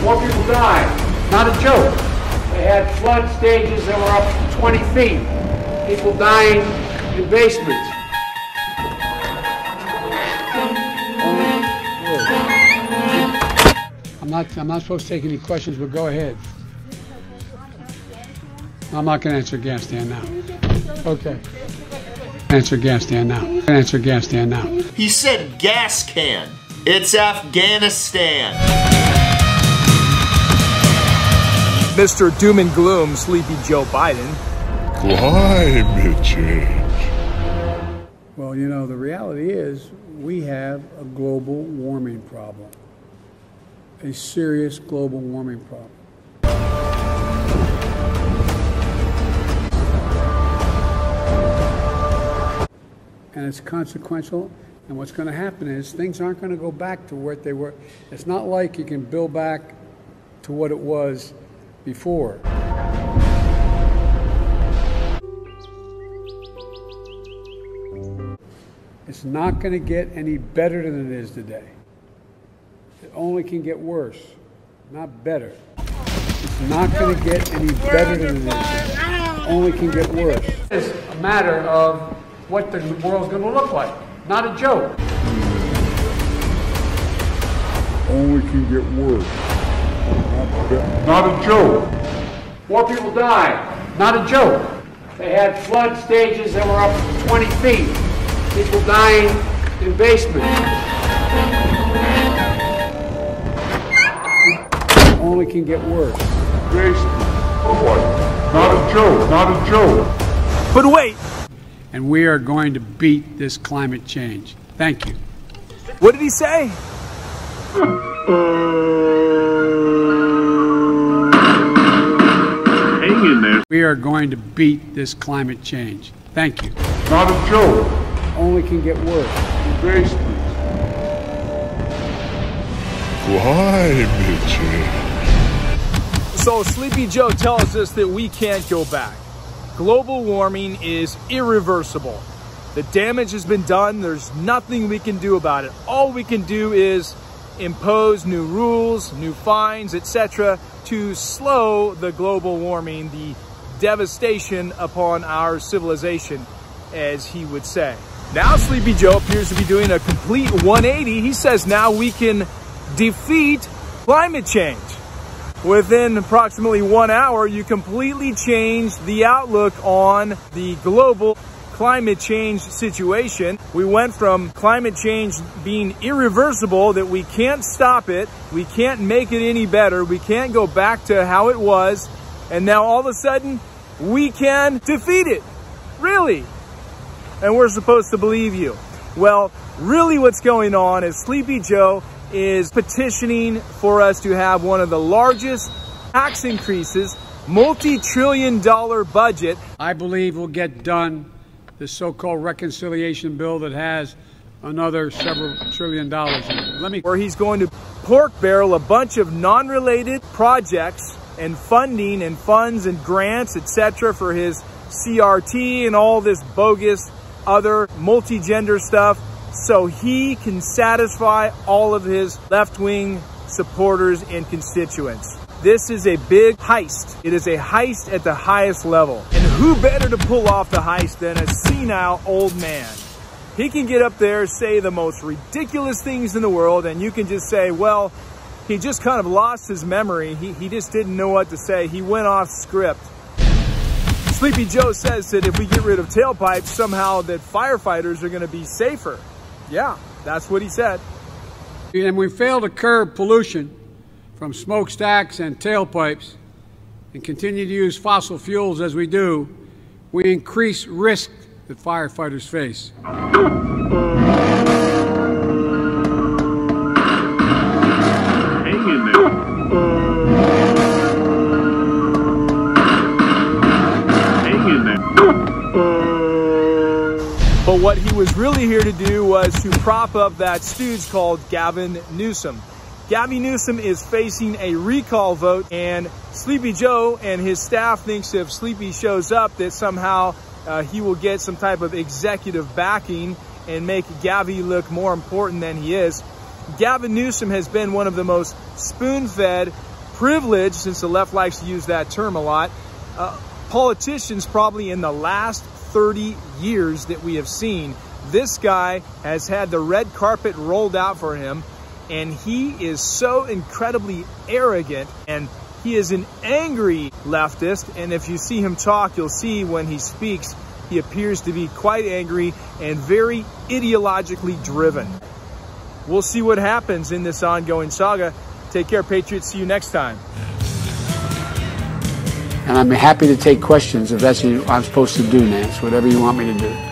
More people died. Not a joke. They had flood stages that were up to 20 feet. People dying in basements. I'm not supposed to take any questions, but go ahead. I'm not going to answer gas stand now. Okay. Answer gas stand now. Answer gas stand now. He said gas can. It's Afghanistan. Mr. Doom and Gloom, Sleepy Joe Biden. Climate change. Well, you know, the reality is we have a global warming problem. A serious global warming problem. And it's consequential, and what's going to happen is things aren't going to go back to what they were. It's not like you can build back to what it was before. It's not going to get any better than it is today. It only can get worse, not better. It's not going to get any better than it is today. It only can get worse. It's a matter of what the world's going to look like, not a joke. Only can get worse. Not a joke. More people died, not a joke. They had flood stages that were up to 20 feet. People dying in basements. Only can get worse. Not a joke, not a joke. But wait! And we are going to beat this climate change. Thank you. What did he say? Hang in there. We are going to beat this climate change. Thank you. Not a joke. Only can get worse. Climate change. So Sleepy Joe tells us that we can't go back. Global warming is irreversible. The damage has been done. There's nothing we can do about it. All we can do is impose new rules, new fines, etc. to slow the global warming, the devastation upon our civilization, as he would say. Now Sleepy Joe appears to be doing a complete 180. He says now we can defeat climate change. Within approximately 1 hour, you completely changed the outlook on the global climate change situation. We went from climate change being irreversible, that we can't stop it, we can't make it any better, we can't go back to how it was, and now all of a sudden, we can defeat it. Really? And we're supposed to believe you. Well, really what's going on is Sleepy Joe is petitioning for us to have one of the largest tax increases, multi-trillion-dollar budget. I believe we'll get done the so-called reconciliation bill that has another several $trillion in it. Where he's going to pork barrel a bunch of non-related projects and funding and funds and grants, etc. for his CRT and all this bogus other multi-gender stuff, so he can satisfy all of his left-wing supporters and constituents. This is a big heist. It is a heist at the highest level. And who better to pull off the heist than a senile old man? He can get up there, say the most ridiculous things in the world, and you can just say, well, he just kind of lost his memory. He just didn't know what to say. He went off script. Sleepy Joe says that if we get rid of tailpipes, somehow that firefighters are going to be safer. Yeah, that's what he said. And we fail to curb pollution from smokestacks and tailpipes and continue to use fossil fuels as we do, we increase risk that firefighters face. Hang in there. Hang in there. But what he was really here to do was to prop up that stooge called Gavin Newsom. Gavin Newsom is facing a recall vote, and Sleepy Joe and his staff thinks if Sleepy shows up that somehow he will get some type of executive backing and make Gavin look more important than he is. Gavin Newsom has been one of the most spoon-fed privilege, since the left likes to use that term a lot, politicians probably in the last 30 years that we have seen. This guy has had the red carpet rolled out for him, and he is so incredibly arrogant, and he is an angry leftist. And if you see him talk, you'll see when he speaks, he appears to be quite angry and very ideologically driven. We'll see what happens in this ongoing saga. Take care, Patriots. See you next time. And I'm happy to take questions if that's what I'm supposed to do, Nance, whatever you want me to do.